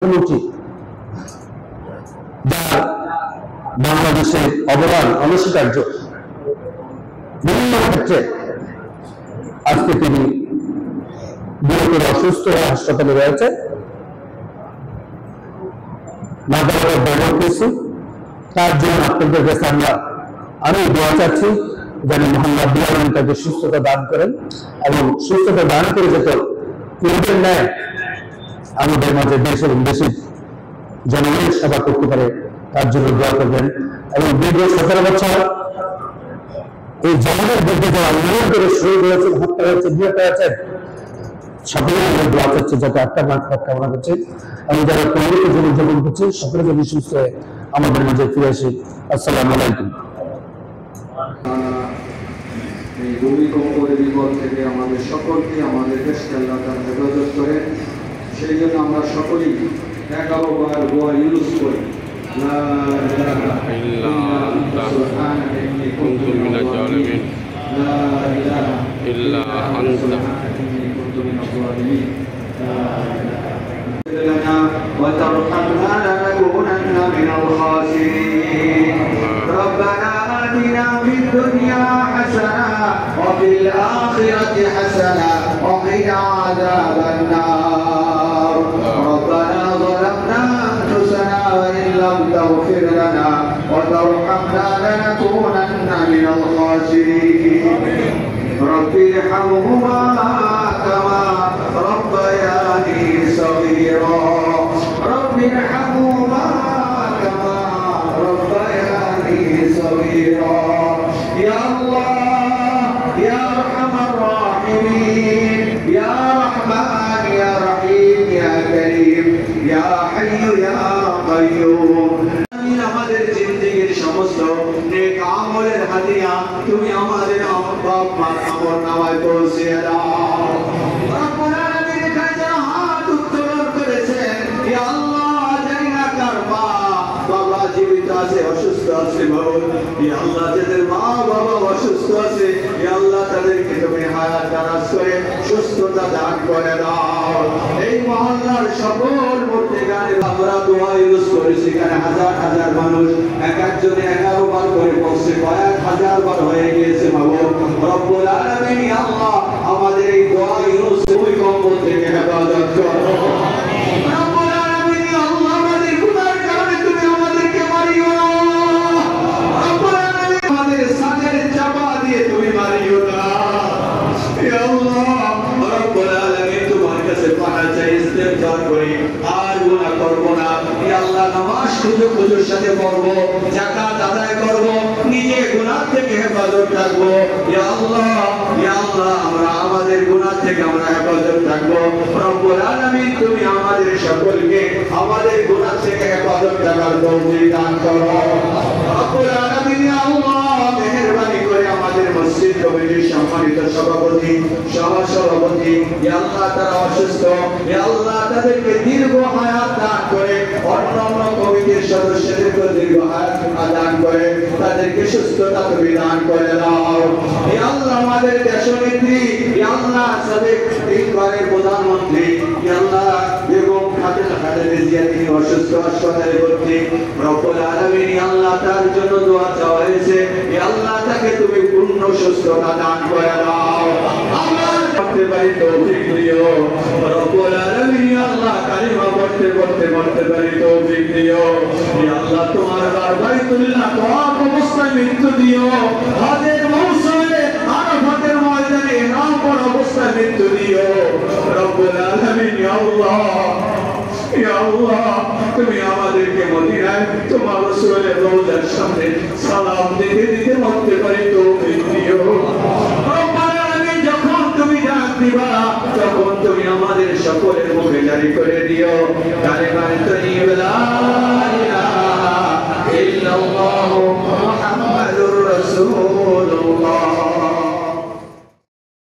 উচিত, যার বাংলাদেশের অবদান অনস্বীকার্য। বিভিন্ন ক্ষেত্রে আজকে তিনি গুরুতর অসুস্থ হয়ে হাসপাতালে রয়েছে। তার জন্য আপনাদের কাছে আমি দোয়া চাচ্ছি, যেন মহান রাব্বুল আলামিন তাকে সুস্থতা দান করেন এবং সুস্থতা দান করে যেতে পূর্বের ন্যায় আমাদের মাঝে দেশ এবং দেশের জনগণের সেবা করতে পারে, তার জন্য দোয়া করবেন। এবং দীর্ঘ 17 বছর এই জনগণের বিরুদ্ধে যারা আন্দোলন করে শহীদ হয়েছেন, হত্যা হয়েছে, নিহত হয়েছেন, সকলে আমাদের দোয়া চাচ্ছে যাতে আত্মার মাগফিরাত কামনা করছে এবং যারা প্রবৃত্ত জীবনযাপন করছে সকলে যদি সুস্থ হয়ে আমাদের মাঝে ফিরে আসে। আসসালামু আলাইকুম। এই ভূমিকম্পের বিপদ থেকে আমাদের সকলকে, আমাদের দেশকে আল্লাহ তাআলা হেফাজত করেন। সেই জন্য আমরা সকলেই 11 বার দোয়া ইউজ করি, লা ইলাহা ইল্লা আনতা সুবহানাকা ইন্নী কুনতু মিনাজ জালিমিন, লা ইলাহা ইল্লা আনতা ইন্নী কুনতু মিনাজ জালিমিন, لنا وترحمنا لنكونن من الخاسرين. ربنا آتنا في الدنيا حسنة وفي الآخرة حسنة وقنا عذاب النار. ربنا ظلمنا أنفسنا وإن لم تغفر لنا وترحمنا لنكونن من الخاسرين. رب ارحمهما كما ربياني صغيرا. رب ارحمهما كما ربياني صغيرا. يا الله يا أرحم الراحمين، يا رحمن يا رحيم يا كريم يا حي يا قيوم. আমাদের জিন্দেগীর সমস্ত নেক আমলের হাদিয়া তুমি আমাদের আমল নামায় পৌঁছে দাও। রব্বুল আলামিন কাছে হাত উত্তোলন করেছেন, ইয়া আল্লাহ জানি না কার মা বাবা জীবিত আছে, অসুস্থ আছে, ইয়া আল্লাহ যাদের মা বাবা অসুস্থ আছে, ইয়া আল্লাহ তাদেরকে তুমি হায়াত দারাজ করে সুস্থতা দান করে দাও। এই মহল্লার সকল মুর্তিগানে আমরা দোয়া ইউজ করেছি, এখানে হাজার হাজার মানুষ এক একজনে 11 বার করে পড়ছে, কয়েক হাজার বার হয়ে গিয়েছে। রব্বুল আলামিন ইয়া আল্লাহ আমাদের এই দোয়া ইউজ ভূমিকম্প থেকে হেফাজত করো। রব্বুল আলামিন ইয়া আল্লাহ আমাদের গুনার কারণে তুমি আমাদেরকে মারিও না। রব্বুল আলামিন আমাদের সাদের চাপা দিয়ে তুমি মারিও না। ইয়া আল্লাহ রব্বুল আলামিন তোমার কাছে পানা চাই, ইস্তেগফার করি, আর গুনাহ করব না। ইয়া আল্লাহ নামাজ খুজুর সাথে পড়ব, যাকাত আদায় করব, নিজে গুনাহ থেকে হেফাজত রাখব। ইয়া আল্লাহ আমরা আমাদের গুনাহ থেকে আমরা হেফাজত রাখব। রব্বুল আলামিন তুমি আমাদের সকলকে আমাদের গুনাহ থেকে হেফাজত রাখার তৌফিক দান করো। রব্বুল আলামিন ইয়া আল্লাহ মেহেরবানি করে আমাদের মসজিদ কমিটির সম্মানিত সভাপতি, সহ-সভাপতি, ইয়া আল্লাহ তারা অসুস্থ, ইয়া আল্লাহ তাদেরকে দীর্ঘ হায়াত দান করে, অন্যান্য কমিটির সদস্যদেরকে দীর্ঘ হায়াত দান করে, তাদেরকে সুস্থতা তুমি দান করে দাও। ইয়া আল্লাহ আমাদের দেশনেত্রী, ইয়া আল্লাহ সাবেক তিনবারের প্রধানমন্ত্রী, ইয়া আল্লাহ বেগম খালেদা জিয়া তিনি অসুস্থ, হাসপাতালে ভর্তি। রব্বুল আলামিন ইয়া আল্লাহ তার জন্য দোয়া চাওয়া হয়েছে, ইয়া আল্লাহ তাকে তুমি পূর্ণ সুস্থতা দান করে দাও। আল্লাহ করতে পারি তৌফিক দিও। রব্বুল আলামিন ইয়া আল্লাহ কালিমা পড়তে পারি তৌফিক দিও। ইয়া আল্লাহ তোমার বাইতুল্লাহ তওয়াফ অবস্থায় মৃত্যু দিও। হজের মৌসুমে আরাফাতের ময়দানে ইহরাম করা অবস্থায় মৃত্যু দিও। রব্বুল আলামিন ইয়া আল্লাহ তুমি আমাদেরকে মদিনায় তোমার রাসূলের রওজার সামনে সালাম দিতে দিতে মরতে পারি তৌফিক দিও। রব্বুল আলামিন যখন তুমি ডাক দিবা তখন তুমি আমাদের সকলের মুখে জারি করে দিও কালিমা তাইয়্যিবা লা ইলাহা ইল্লাল্লাহু মুহাম্মাদুর রাসূলুল্লাহ।